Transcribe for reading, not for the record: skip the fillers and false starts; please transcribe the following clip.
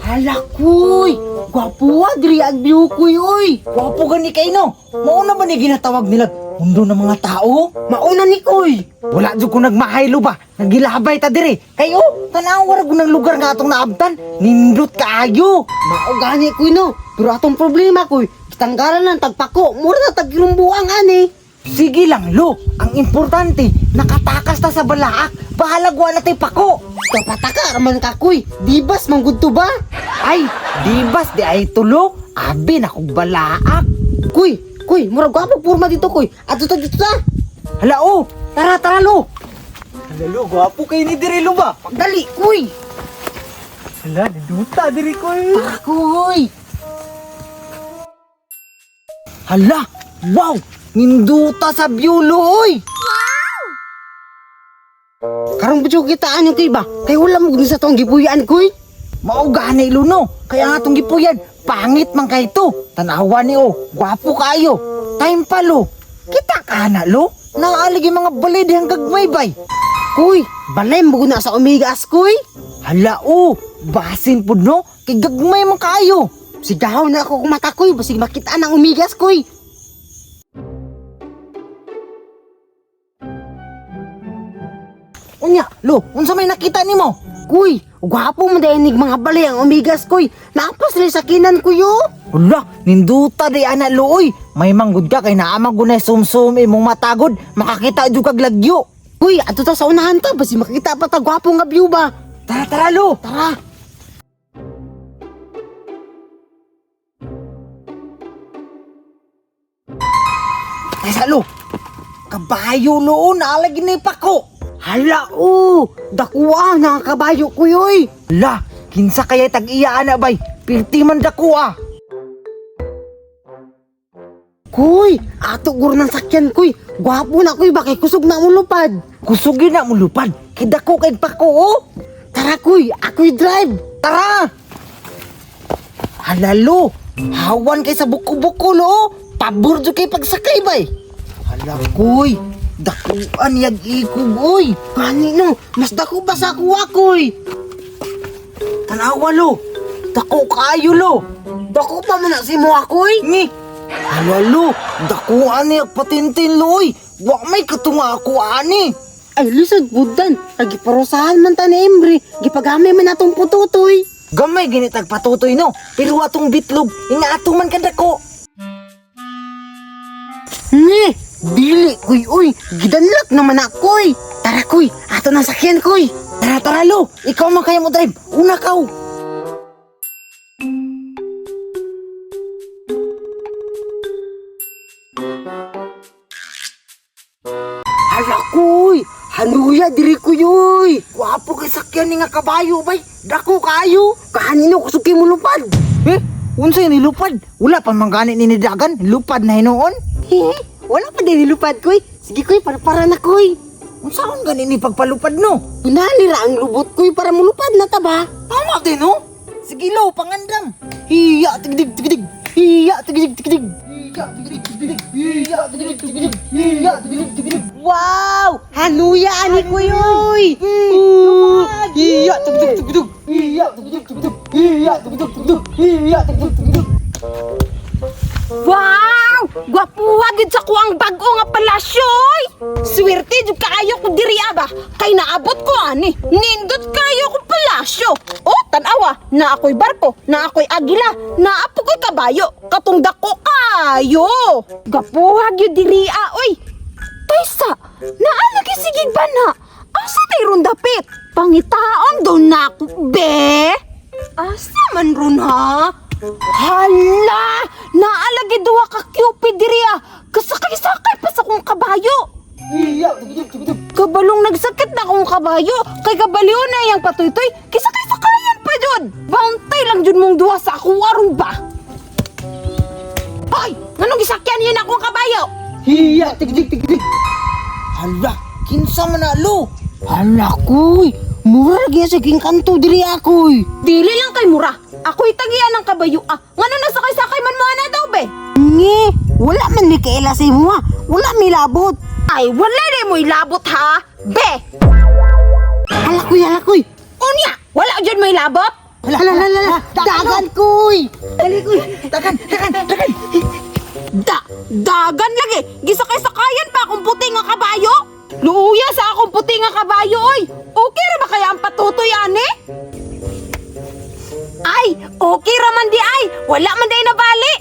Hala kuy, gwapo diri ang view kuy oy. Gwapo gani kay no. Mauna ba ni ginatawag nila mundo ng mga tao? Mauna ni kuy. Wala jud ko nagmahaylo ba. Nagilabay ta diri. Kayo, tanawar ko ng lugar nga atong naabtan. Nindot kaayo. Mao gani kuy no. Pero atong problema kuy, tanggalan ng tagpako, mura na tagirumbuang ani. Sige lang lo, ang importante, nakatakas ta sa balaak, bahalagwa na tayo pako. Kapataka raman ka kuy, dibas manggudto ba? Ay, dibas di ay tulo, abi na kong balaak. Kuy, murag gwapo purma dito kuy, ato ta dito ta. Hala o, tara lo. Hala lo, gwapo kayo ni diri lo ba? Pagdali kuy. Hala, niduta diri kuy. Tara kuy. Hala, wow! Ninduta sa byulo, oy! Wow! Karong budyo kitaan yung kiba, kaya wala mo sa itong gipuyan, kuy. Maugahan na iluno, kaya nga itong gipuyan, pangit man kayo ito. Tanawa ni o, gwapo kayo. Time pa lo, kita ka na lo, naalig yung mga balay dihang gagmaybay. Kuy, balay mo na sa omegas, kuy. Hala o, basin po no, kay gagmay man kayo. Sigaw na ako kumata kuy, basig makita ng umigas kuy. Unya, lo, unsa may nakita nimo? Kuy, gwapo mo dahinig mga balay ang umigas kuy. Napas rin sa kinan kuy yo. Hala, ninduta di ana lo oy. May manggod ka kay naamag gunay sumsum imong matagod, makakita jud kag lagyo. Kuy, ato ta sa unahan ta, basig makita pa ta gwapo nga view ba. Tara lo, tara. Ay salo, kabayo noon, naalagin na ipako. Hala dakuha na kabayo ko yoy. Hala, kinsa kaya tag-iya na bay, pilti man dakuha. Kuy, ato gur ng sakyan kuy, gwapo na kuy, bakit kusog na mulupad. Kusugin na mulupad, kidako kay pako oh. Tara kuy, ako'y drive. Tara. Hala lo, hawan kay sa buko-buko lo. Pabor dyan kayo pagsakay bay. Hala kuy, dakuan yag ikog oy. Kanino, mas dako ba sa kuha kuy? Tanawa lo, dako kayo lo. Dako pa man na si mo akoy. Ni, hala lo, dakuan yag patintin lo oy. Wak may katunga ako ani. Ay lisod budan, nagiparosahan man ta ni Emre. Gipagamay man atong pututoy. Gamay ginitag patutoy no, pero atong bitlog, inaatong man kadako. Ni, dili kuy uy, gidanlak naman ako'y. Tara kuy, ato na sakyan kuy. Tara lo, ikaw man kaya mo drive, una kaw. Hala kuy, haluya diri kuy uy. Wapo kay sakyan ni nga kabayo bay, dako kayo. Kahanino kusuki mo lupad. Unsay nilupad? Wala pa manggani ni nidagan, lupad na hinoon. Wala pa din nilupad koy. Sige koy, para na koy. Unsaon gani ni pagpalupad no? Pinalira ang lubot koy para mulupad na taba. Tama din no? Sige lo, pangandam. Hiya tigdig tigdig. Hiya tigdig tigdig. Hiya tigdig tigdig. Hiya tigdig tigdig. Hiya tigdig tigdig. Wow! Hanuya ani koy oy. Hiya tigdig tigdig. Hiya tigdig tigdig. Hiya tigdig tigdig. Hiya tigdig tigdig. Wow! Gwapuha gid sa kuang bag-o nga palasyo oy. Swerte jud kaayo ko diri ba. Kay naabot ko ani. Nindot kayo ko palasyo. Oh, tan-awa, na ako'y barko, na ako'y agila, na apo ko'y kabayo. Katong dako kayo. Gwapuha gyud diri oy. Taysa, naalagi sigig ba na? Asa tay ron dapit? Pangitaon daw na ako, be. Asa man ron ha? Hala! Naalagi duwa ka Cupid diri kasakay-sakay pa sa kong kabayo. Kabalong nagsakit na kong kabayo. Kay kabaliw na yang patoy-toy. Kisakay-sakayan pa jud. Bantay lang jud mong duwa sa akong arong ba. Hoy! Anong gisakyan yun akong kabayo? Hiya tigdig. Hala, kinsa man na lo? Hala kuy, mura lagi sa king kanto diri ako'y. Dili lang kay mura. Ako'y tagian ng kabayo Ngano nasakay-sakay man mo na daw be? Ngi, wala man ni kaila sa imo wala may labot. Ay, wala rin mo ilabot ha, be! Hala kuy. Unya, wala dyan may labot? Hala, dagan kuy. Dali kuy, dagan. Dagan lagi. Gisakay-sakayan pa akong puti nga kabayo. Luuya sa akong puti nga kabayo, oy. Okay ra ba kaya ang patutoy, ani? Ay, okay ra man di ay. Wala man di nabali.